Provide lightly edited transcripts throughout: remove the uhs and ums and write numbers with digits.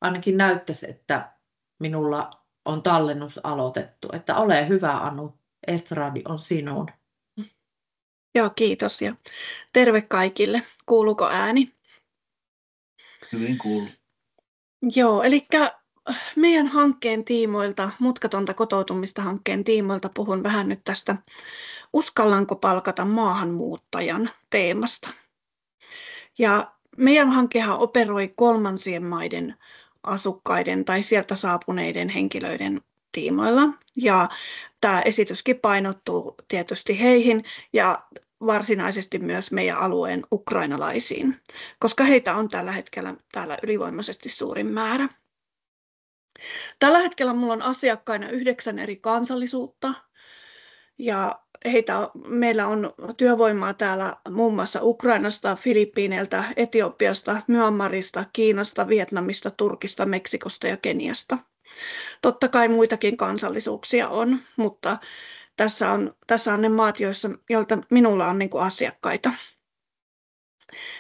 ainakin näyttäisi, että minulla on tallennus aloitettu. Että ole hyvä, Anu, estradi on sinun. Joo, kiitos ja terve kaikille. Kuuluuko ääni? Hyvin kuuluu. Joo, eli meidän hankkeen tiimoilta, Mutkatonta kotoutumista hankkeen tiimoilta puhun vähän nyt tästä uskallanko palkata maahanmuuttajan teemasta. Ja meidän hankehan operoi kolmansien maiden asukkaiden tai sieltä saapuneiden henkilöiden tiimoilla. Ja tämä esityskin painottuu tietysti heihin ja varsinaisesti myös meidän alueen ukrainalaisiin, koska heitä on tällä hetkellä täällä ylivoimaisesti suurin määrä. Tällä hetkellä minulla on asiakkaina 9 eri kansallisuutta ja meillä on työvoimaa täällä muun muassa Ukrainasta, Filippiineiltä, Etiopiasta, Myanmarista, Kiinasta, Vietnamista, Turkista, Meksikosta ja Keniasta. Totta kai muitakin kansallisuuksia on, mutta tässä on ne maat, joilta minulla on niin kuin asiakkaita.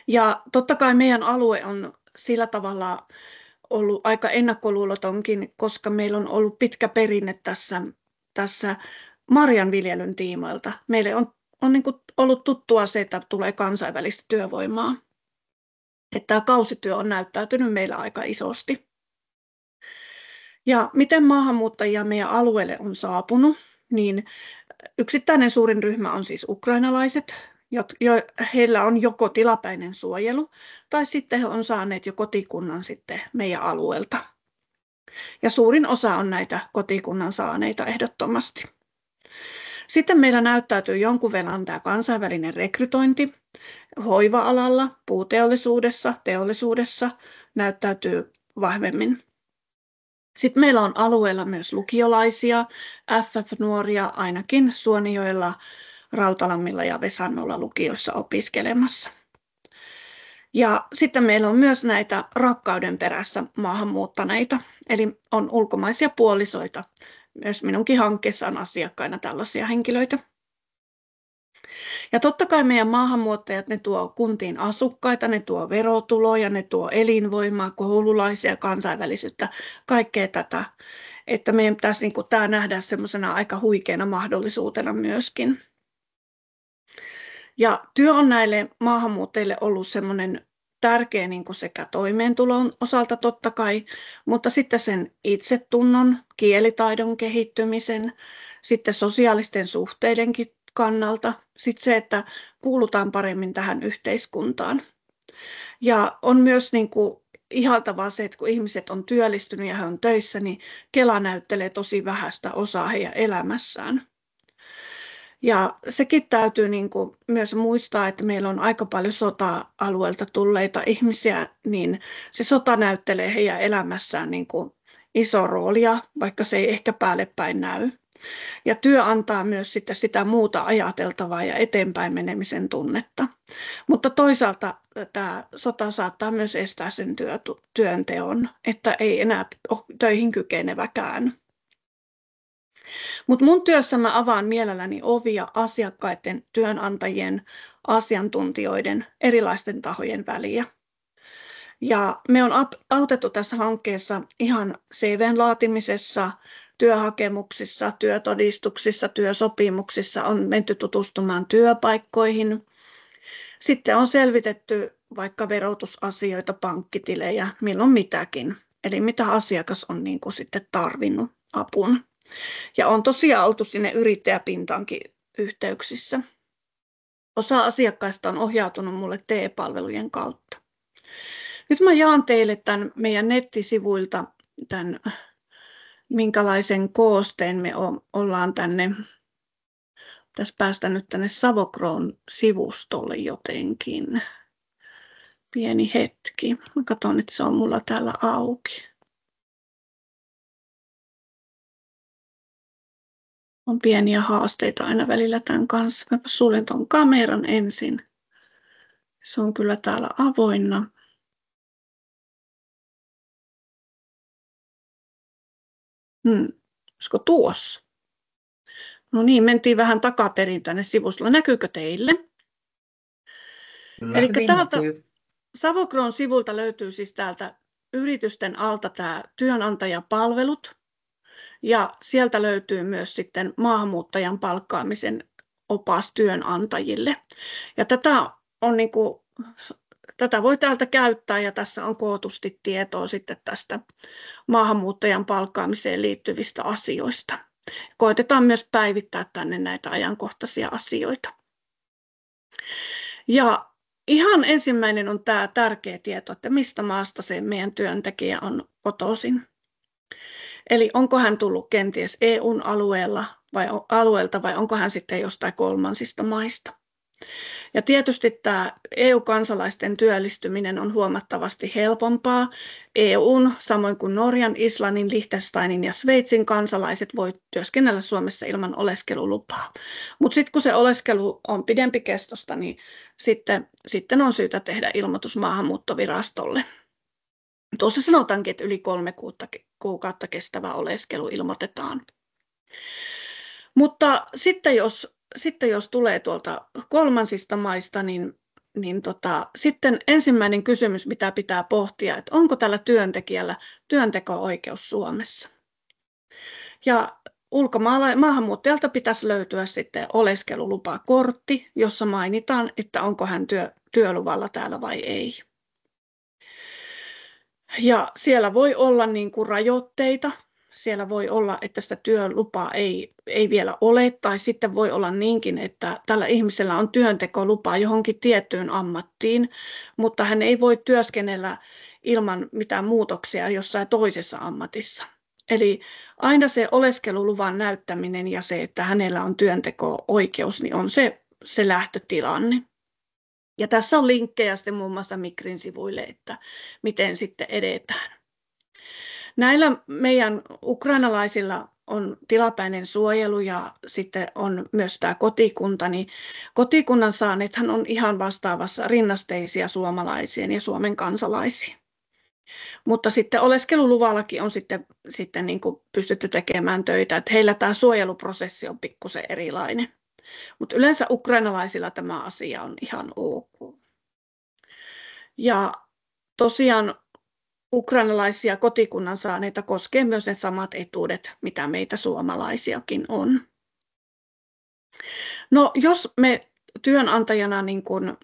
Ja totta kai meidän alue on sillä tavalla ollut aika ennakkoluulotonkin, koska meillä on ollut pitkä perinne tässä marjanviljelyn tiimoilta. Meille on niin kuin ollut tuttua se, että tulee kansainvälistä työvoimaa. Että tämä kausityö on näyttäytynyt meillä aika isosti. Ja miten maahanmuuttajia meidän alueelle on saapunut, niin yksittäinen suurin ryhmä on siis ukrainalaiset. Heillä on joko tilapäinen suojelu tai sitten he on saaneet jo kotikunnan sitten meidän alueelta. Ja suurin osa on näitä kotikunnan saaneita ehdottomasti. Sitten meillä näyttäytyy jonkun verran tämä kansainvälinen rekrytointi hoiva-alalla, puuteollisuudessa, teollisuudessa näyttäytyy vahvemmin. Sitten meillä on alueella myös lukiolaisia, FF-nuoria ainakin Suonenjoella, Rautalammilla ja Vesannolla lukioissa opiskelemassa. Ja sitten meillä on myös näitä rakkauden perässä maahanmuuttaneita, eli on ulkomaisia puolisoita. Myös minunkin hankkeessa on asiakkaina tällaisia henkilöitä. Ja totta kai meidän maahanmuuttajat, ne tuo kuntiin asukkaita, ne tuo verotuloja, ne tuo elinvoimaa, koululaisia, kansainvälisyyttä, kaikkea tätä. Että meidän pitäisi niin kuin tämä nähdä semmoisena aika huikeana mahdollisuutena myöskin. Ja työ on näille maahanmuuttajille ollut semmoinen tärkeä niin kuin sekä toimeentulon osalta totta kai, mutta sitten sen itsetunnon, kielitaidon kehittymisen, sitten sosiaalisten suhteidenkin kannalta, sitten se, että kuulutaan paremmin tähän yhteiskuntaan. Ja on myös niin kuin ihaltavaa se, että kun ihmiset on työllistynyt ja he on töissä, niin Kela näyttelee tosi vähäistä osaa heidän elämässään. Ja sekin täytyy niin kuin myös muistaa, että meillä on aika paljon sota-alueelta tulleita ihmisiä, niin se sota näyttelee heidän elämässään niin kuin iso roolia, vaikka se ei ehkä päälle päin näy. Ja työ antaa myös sitä muuta ajateltavaa ja eteenpäin menemisen tunnetta. Mutta toisaalta tämä sota saattaa myös estää sen työnteon, että ei enää ole töihin kykeneväkään. Mutta mun työssä mä avaan mielelläni ovia asiakkaiden, työnantajien, asiantuntijoiden, erilaisten tahojen väliä. Ja me on autettu tässä hankkeessa ihan CV:n laatimisessa, työhakemuksissa, työtodistuksissa, työsopimuksissa, on menty tutustumaan työpaikkoihin. Sitten on selvitetty vaikka verotusasioita, pankkitilejä, milloin mitäkin. Eli mitä asiakas on niin kuin sitten tarvinnut apun. Ja on tosiaan oltu sinne yrittäjäpintaankin yhteyksissä. Osa asiakkaista on ohjautunut mulle TE-palvelujen kautta. Nyt mä jaan teille tämän meidän nettisivuilta tämän, minkälaisen koosteen me ollaan tänne. Pitäisi päästä nyt tänne Savokroon sivustolle jotenkin. Pieni hetki. Mä katson, että se on mulla täällä auki. On pieniä haasteita aina välillä tämän kanssa. Mä suljen tuon kameran ensin. Se on kyllä täällä avoinna. Olisiko tuossa? No niin, mentiin vähän takaperin tänne sivustolla. Näkyykö teille? Eli täältä Savokroon sivulta löytyy siis täältä yritysten alta tämä työnantajapalvelut ja sieltä löytyy myös sitten maahanmuuttajan palkkaamisen opas työnantajille. Ja tätä voi täältä käyttää ja tässä on kootusti tietoa sitten tästä maahanmuuttajan palkkaamiseen liittyvistä asioista. Koitetaan myös päivittää tänne näitä ajankohtaisia asioita. Ja ihan ensimmäinen on tämä tärkeä tieto, että mistä maasta se meidän työntekijä on kotoisin. Eli onko hän tullut kenties EUn alueelta vai onko hän sitten jostain kolmansista maista. Ja tietysti tämä EU-kansalaisten työllistyminen on huomattavasti helpompaa. EUn, samoin kuin Norjan, Islannin, Liechtensteinin ja Sveitsin kansalaiset voi työskennellä Suomessa ilman oleskelulupaa. Mutta sitten kun se oleskelu on pidempikestosta, niin sitten on syytä tehdä ilmoitus maahanmuuttovirastolle. Tuossa sanotaankin, että yli 3 kuukautta kestävä oleskelu ilmoitetaan. Mutta sitten jos tulee tuolta kolmansista maista, niin sitten ensimmäinen kysymys, mitä pitää pohtia, että onko tällä työntekijällä työnteko-oikeus Suomessa. Ja maahanmuuttajalta pitäisi löytyä sitten oleskelulupakortti, jossa mainitaan, että onko hän työluvalla täällä vai ei. Ja siellä voi olla niin kuin rajoitteita. Siellä voi olla, että sitä työlupaa ei vielä ole, tai sitten voi olla niinkin, että tällä ihmisellä on työntekolupa johonkin tiettyyn ammattiin, mutta hän ei voi työskennellä ilman mitään muutoksia jossain toisessa ammatissa. Eli aina se oleskeluluvan näyttäminen ja se, että hänellä on työnteko-oikeus, niin on se lähtötilanne. Ja tässä on linkkejä sitten muun muassa Migrin sivuille, että miten sitten edetään. Näillä meidän ukrainalaisilla on tilapäinen suojelu ja sitten on myös tämä kotikunta, niin kotikunnan saaneethan on ihan vastaavassa rinnasteisia suomalaisiin ja Suomen kansalaisiin. Mutta sitten oleskeluluvallakin on sitten niin kuin pystytty tekemään töitä, että heillä tämä suojeluprosessi on pikkusen erilainen. Mutta yleensä ukrainalaisilla tämä asia on ihan ok. Ja tosiaan ukrainalaisia kotikunnan saaneita koskee myös ne samat etuudet, mitä meitä suomalaisiakin on. No, jos me työnantajana niin kun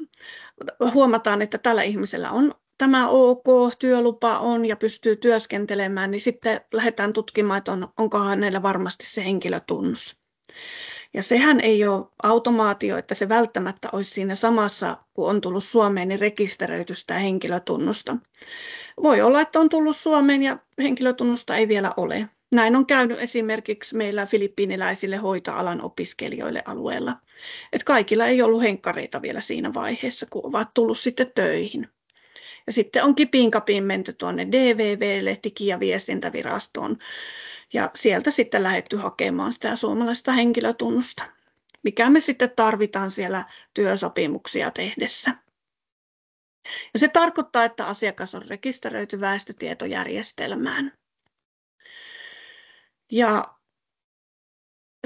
huomataan, että tällä ihmisellä on tämä ok, työlupa on ja pystyy työskentelemään, niin sitten lähdetään tutkimaan, että onko hänellä varmasti se henkilötunnus. Ja sehän ei ole automaatio, että se välttämättä olisi siinä samassa, kun on tullut Suomeen, niin rekisteröity sitä henkilötunnusta. Voi olla, että on tullut Suomeen ja henkilötunnusta ei vielä ole. Näin on käynyt esimerkiksi meillä filippiiniläisille hoitoalan opiskelijoille alueella. Että kaikilla ei ollut henkkareita vielä siinä vaiheessa, kun ovat tullut sitten töihin. Ja sitten on kipiin kapiin menty tuonne DVV:lle, Digi- ja viestintävirastoon. Ja sieltä sitten lähdetty hakemaan sitä suomalaista henkilötunnusta, mikä me sitten tarvitaan siellä työsopimuksia tehdessä. Ja se tarkoittaa, että asiakas on rekisteröity väestötietojärjestelmään. Ja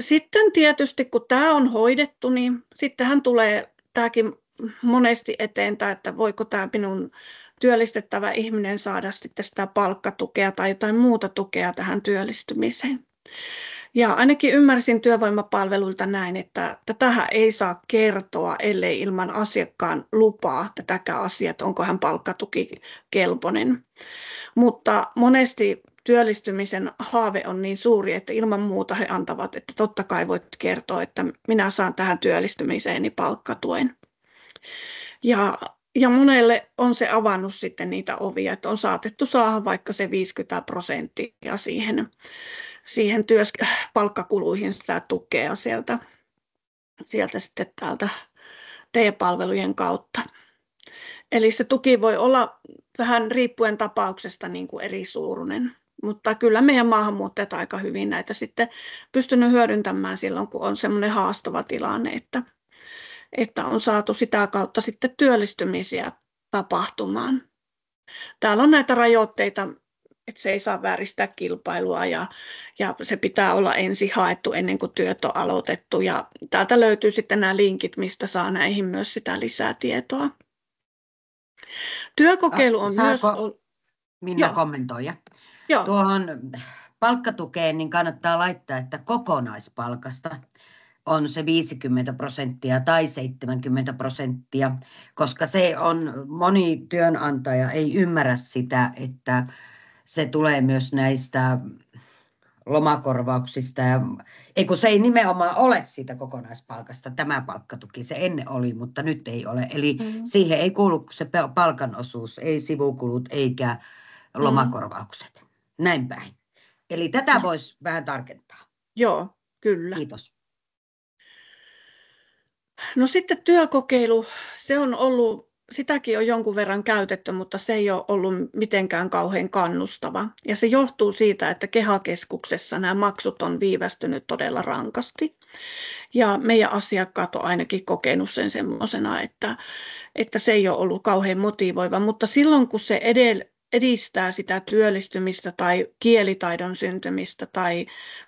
sitten tietysti, kun tämä on hoidettu, niin sittenhän tulee tämäkin monesti eteen, että voiko tämä minun työllistettävä ihminen saada sitten sitä palkkatukea tai jotain muuta tukea tähän työllistymiseen. Ja ainakin ymmärsin työvoimapalveluilta näin, että tätähän ei saa kertoa, ellei ilman asiakkaan lupaa tätäkään asiaa, että onko hän palkkatukikelpoinen. Mutta monesti työllistymisen haave on niin suuri, että ilman muuta he antavat, että totta kai voit kertoa, että minä saan tähän työllistymiseeni palkkatuen. Ja monelle on se avannut sitten niitä ovia, että on saatettu saada vaikka se 50% siihen palkkakuluihin sitä tukea sieltä sitten täältä TE-palvelujen kautta. Eli se tuki voi olla vähän riippuen tapauksesta niin kuin eri suuruinen, mutta kyllä meidän maahanmuuttajat aika hyvin näitä sitten pystynyt hyödyntämään silloin, kun on semmoinen haastava tilanne, että on saatu sitä kautta sitten työllistymisiä tapahtumaan. Täällä on näitä rajoitteita, että se ei saa vääristää kilpailua ja se pitää olla ensin haettu ennen kuin työt on aloitettu. Ja täältä löytyy sitten nämä linkit, mistä saa näihin myös sitä lisää tietoa. Työkokeilu on myös... Minna Joo. kommentoija. Joo. Tuohon palkkatukeen niin kannattaa laittaa, että kokonaispalkasta on se 50% tai 70%, koska se on, moni työnantaja ei ymmärrä sitä, että se tulee myös näistä lomakorvauksista. Ei kun se ei nimenomaan ole siitä kokonaispalkasta tämä palkkatuki, se ennen oli, mutta nyt ei ole. Eli siihen ei kuulu se palkan osuus, ei sivukulut eikä lomakorvaukset. Näin päin. Eli tätä voisi vähän tarkentaa. Joo, kyllä. Kiitos. No sitten työkokeilu, se on ollut, sitäkin on jonkun verran käytetty, mutta se ei ole ollut mitenkään kauhean kannustava. Ja se johtuu siitä, että KEHA-keskuksessa nämä maksut on viivästynyt todella rankasti. Ja meidän asiakkaat on ainakin kokenut sen semmoisena, että se ei ole ollut kauhean motivoiva. Mutta silloin kun se edistää sitä työllistymistä tai kielitaidon syntymistä,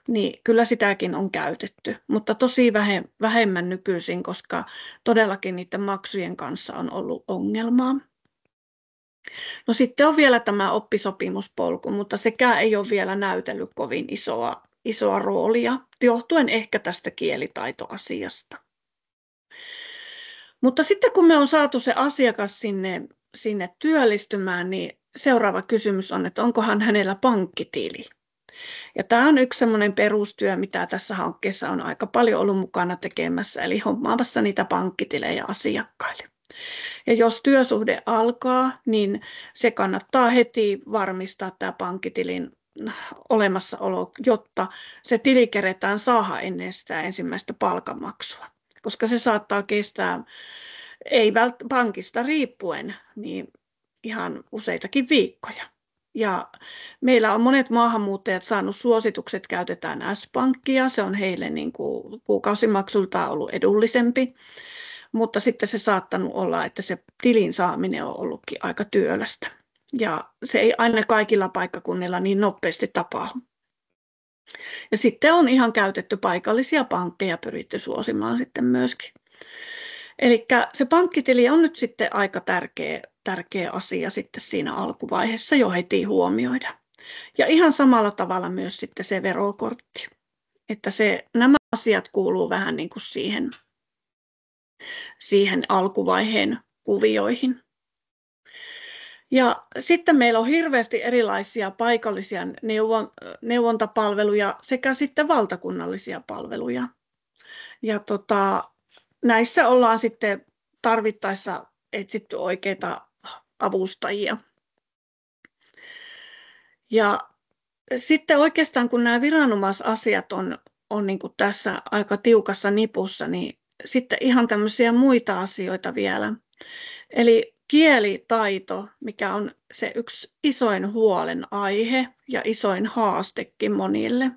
niin kyllä sitäkin on käytetty, mutta tosi vähemmän nykyisin, koska todellakin niiden maksujen kanssa on ollut ongelmaa. No sitten on vielä tämä oppisopimuspolku, mutta sekään ei ole vielä näytellyt kovin isoa roolia, johtuen ehkä tästä kielitaitoasiasta. Mutta sitten kun me on saatu se asiakas sinne työllistymään, niin seuraava kysymys on, että onkohan hänellä pankkitili. Ja tämä on yksi sellainen perustyö, mitä tässä hankkeessa on aika paljon ollut mukana tekemässä, eli hommaamassa niitä pankkitilejä asiakkaille. Ja jos työsuhde alkaa, niin se kannattaa heti varmistaa tämä pankkitilin olemassaolo, jotta se tili keretään saada ennen sitä ensimmäistä palkanmaksua, koska se saattaa kestää, ei pankista riippuen, niin ihan useitakin viikkoja. Ja meillä on monet maahanmuuttajat saanut suositukset, käytetään S-pankkia, se on heille niin kuin kuukausimaksultaan ollut edullisempi, mutta sitten se saattanut olla, että se tilin saaminen on ollutkin aika työlästä. Ja se ei aina kaikilla paikkakunnilla niin nopeasti tapahdu. Ja sitten on ihan käytetty paikallisia pankkeja, pyritty suosimaan sitten myöskin. Eli se pankkitili on nyt sitten aika tärkeä asia sitten siinä alkuvaiheessa jo heti huomioida. Ja ihan samalla tavalla myös sitten se verokortti. Että nämä asiat kuuluu vähän niin kuin siihen alkuvaiheen kuvioihin. Ja sitten meillä on hirveästi erilaisia paikallisia neuvontapalveluja sekä sitten valtakunnallisia palveluja. Ja näissä ollaan sitten tarvittaessa etsitty oikeita avustajia. Ja sitten oikeastaan kun nämä viranomaisasiat on niin kuin tässä aika tiukassa nipussa, niin sitten ihan tämmöisiä muita asioita vielä. Eli kielitaito, mikä on se yksi isoin huolenaihe ja isoin haastekin monille,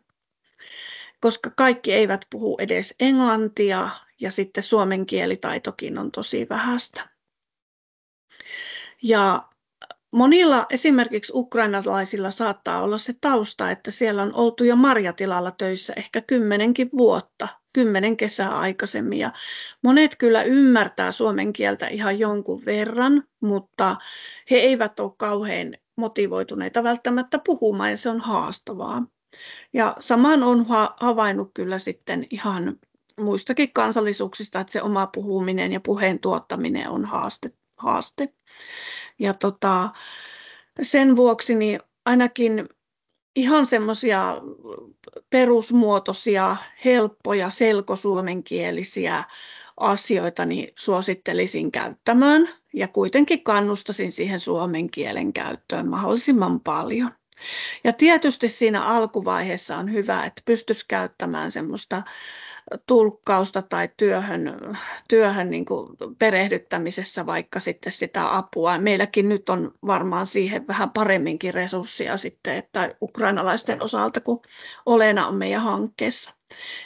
koska kaikki eivät puhu edes englantia ja sitten suomen kielitaitokin on tosi vähäistä. Ja monilla esimerkiksi ukrainalaisilla saattaa olla se tausta, että siellä on oltu jo marjatilalla töissä ehkä 10 vuotta, 10 kesää aikaisemmin. Ja monet kyllä ymmärtää suomen kieltä ihan jonkun verran, mutta he eivät ole kauhean motivoituneita välttämättä puhumaan ja se on haastavaa. Ja saman on havainnut kyllä sitten ihan muistakin kansallisuuksista, että se oma puhuminen ja puheen tuottaminen on haaste. Ja sen vuoksi niin ainakin ihan semmoisia perusmuotoisia, helppoja, selkosuomenkielisiä asioita niin suosittelisin käyttämään ja kuitenkin kannustaisin siihen suomen kielen käyttöön mahdollisimman paljon. Ja tietysti siinä alkuvaiheessa on hyvä, että pystyisi käyttämään semmoista tulkkausta tai työhön niin kuin perehdyttämisessä vaikka sitten sitä apua. Meilläkin nyt on varmaan siihen vähän paremminkin resursseja sitten, että ukrainalaisten osalta, kun Olena on meidän hankkeessa.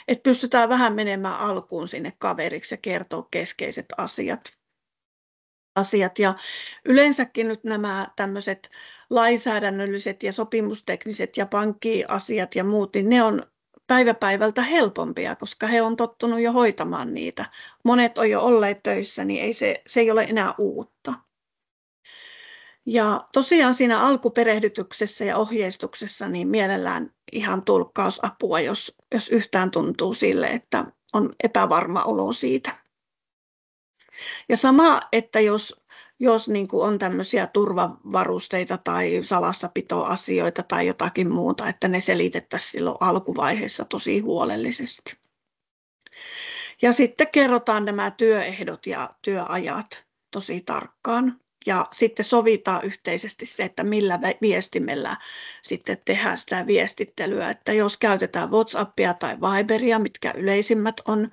Että pystytään vähän menemään alkuun sinne kaveriksi ja kertoa keskeiset asiat. Ja yleensäkin nyt nämä tämmöiset lainsäädännölliset ja sopimustekniset ja pankkiasiat ja muut, niin ne on päivä päivältä helpompia, koska he on tottunut jo hoitamaan niitä. Monet on jo olleet töissä, niin se ei ole enää uutta. Ja tosiaan siinä alkuperehdytyksessä ja ohjeistuksessa niin mielellään ihan tulkkausapua, jos yhtään tuntuu sille, että on epävarma olo siitä. Ja sama, että jos niin kuin on tämmöisiä turvavarusteita tai salassapitoasioita tai jotakin muuta, että ne selitettäisiin silloin alkuvaiheessa tosi huolellisesti. Ja sitten kerrotaan nämä työehdot ja työajat tosi tarkkaan. Ja sitten sovitaan yhteisesti se, että millä viestimellä sitten tehdään sitä viestittelyä. Että jos käytetään WhatsAppia tai Viberia, mitkä yleisimmät on,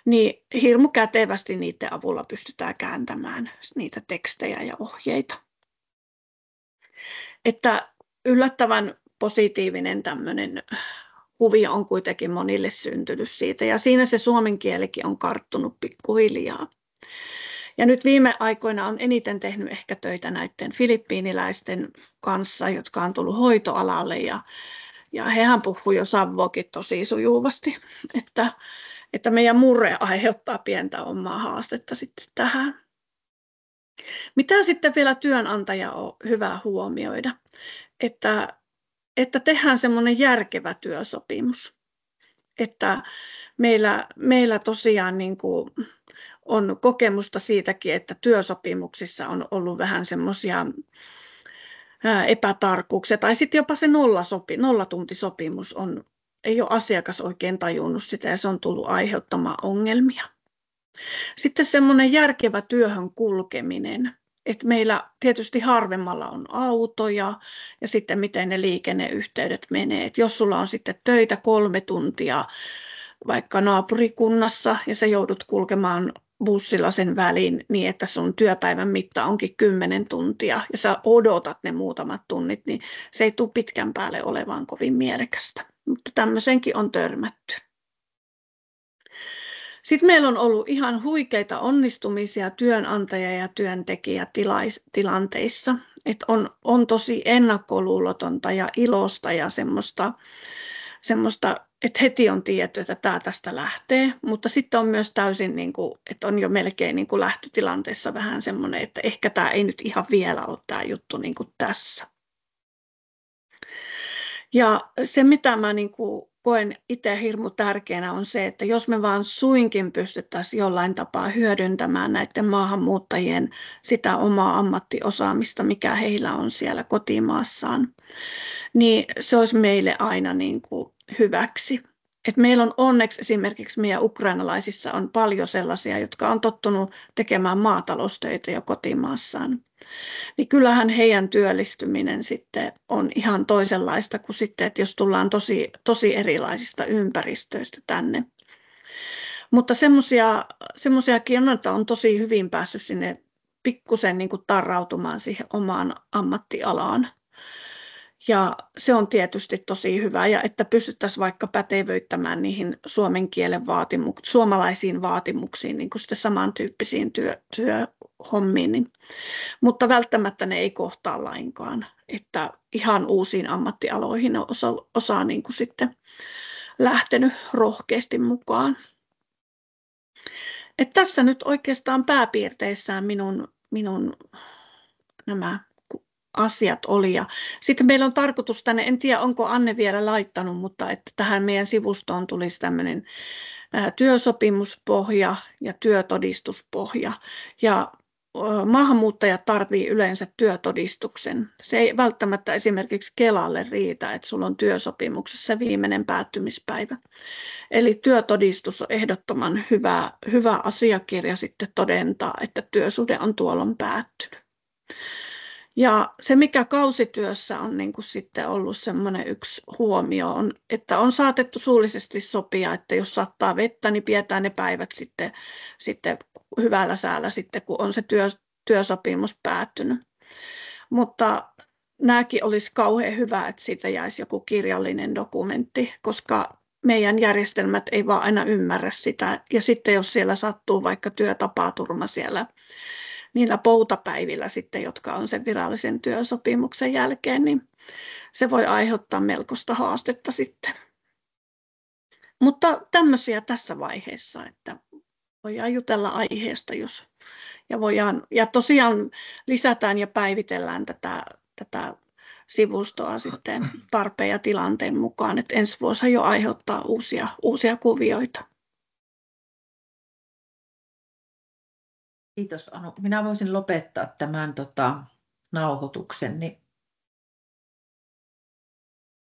niin hirmu kätevästi niiden avulla pystytään kääntämään niitä tekstejä ja ohjeita. Että yllättävän positiivinen tämmöinen kuvio on kuitenkin monille syntynyt siitä. Ja siinä se suomen kielikin on karttunut pikkuhiljaa. Ja nyt viime aikoina on eniten tehnyt ehkä töitä näiden filippiiniläisten kanssa, jotka on tullut hoitoalalle. Ja hehän puhuvat jo savoakin tosi sujuvasti, että meidän murre aiheuttaa pientä omaa haastetta sitten tähän. Mitä sitten vielä työnantaja on hyvä huomioida, että tehdään semmoinen järkevä työsopimus. Että meillä tosiaan niin kuin on kokemusta siitäkin, että työsopimuksissa on ollut vähän semmoisia epätarkkuuksia, tai sitten jopa se nollatuntisopimus ei ole asiakas oikein tajunnut sitä, ja se on tullut aiheuttamaan ongelmia. Sitten semmoinen järkevä työhön kulkeminen, että meillä tietysti harvemmalla on autoja, ja sitten miten ne liikenneyhteydet menee. Et jos sulla on sitten töitä 3 tuntia vaikka naapurikunnassa, ja sä joudut kulkemaan bussilla sen väliin niin, että sun työpäivän mitta onkin 10 tuntia ja sä odotat ne muutamat tunnit, niin se ei tule pitkän päälle olemaan kovin mielekästä. Mutta tämmöisenkin on törmätty. Sitten meillä on ollut ihan huikeita onnistumisia työnantaja- ja työntekijätilanteissa. Että on tosi ennakkoluulotonta ja ilosta ja semmoista, että heti on tiedetty, että tämä tästä lähtee, mutta sitten on myös täysin, niin kuin, että on jo melkein niin kuin lähtötilanteessa vähän semmoinen, että ehkä tämä ei nyt ihan vielä ole tämä juttu niin kuin tässä. Ja se, mitä mä niin kuin koen itse hirmu tärkeänä on se, että jos me vaan suinkin pystyttäisiin jollain tapaa hyödyntämään näiden maahanmuuttajien sitä omaa ammattiosaamista, mikä heillä on siellä kotimaassaan, niin se olisi meille aina niin kuin hyväksi. Et meillä on onneksi esimerkiksi meidän ukrainalaisissa on paljon sellaisia, jotka on tottunut tekemään maataloustöitä jo kotimaassaan. Niin kyllähän heidän työllistyminen sitten on ihan toisenlaista kuin sitten, että jos tullaan tosi erilaisista ympäristöistä tänne. Mutta semmoisiakin on tosi hyvin päässyt sinne pikkusen niin kuin tarrautumaan siihen omaan ammattialaan. Ja se on tietysti tosi hyvä, ja että pystyttäisiin vaikka pätevöittämään niihin suomen kielen suomalaisiin vaatimuksiin, niin kuin sitten samantyyppisiin työhommiin, niin, mutta välttämättä ne ei kohtaa lainkaan, että ihan uusiin ammattialoihin on osa niin kuin sitten lähtenyt rohkeasti mukaan. Et tässä nyt oikeastaan pääpiirteissään minun nämä asiat oli. Ja sitten meillä on tarkoitus tänne, en tiedä onko Anne vielä laittanut, mutta että tähän meidän sivustoon tulisi tämmöinen työsopimuspohja ja työtodistuspohja. Ja maahanmuuttajat tarvitsevat yleensä työtodistuksen. Se ei välttämättä esimerkiksi Kelalle riitä, että sulla on työsopimuksessa viimeinen päättymispäivä. Eli työtodistus on ehdottoman hyvä asiakirja sitten todentaa, että työsuhde on tuolloin päättynyt. Ja se, mikä kausityössä on niin kuin sitten ollut semmoinen yksi huomio, on, että on saatettu suullisesti sopia, että jos sattaa vettä, niin pidetään ne päivät sitten hyvällä säällä, sitten, kun on se työsopimus päättynyt. Mutta nämäkin olisi kauhean hyvä, että siitä jäisi joku kirjallinen dokumentti, koska meidän järjestelmät ei vaan aina ymmärrä sitä. Ja sitten jos siellä sattuu vaikka työtapaturma siellä niillä poutapäivillä sitten, jotka on sen virallisen työsopimuksen jälkeen, niin se voi aiheuttaa melkoista haastetta sitten. Mutta tämmöisiä tässä vaiheessa, että voidaan jutella aiheesta, ja tosiaan lisätään ja päivitellään tätä sivustoa sitten tarpeen ja tilanteen mukaan, että ensi vuosi jo aiheuttaa uusia kuvioita. Kiitos Anu. Minä voisin lopettaa tämän nauhoituksen, niin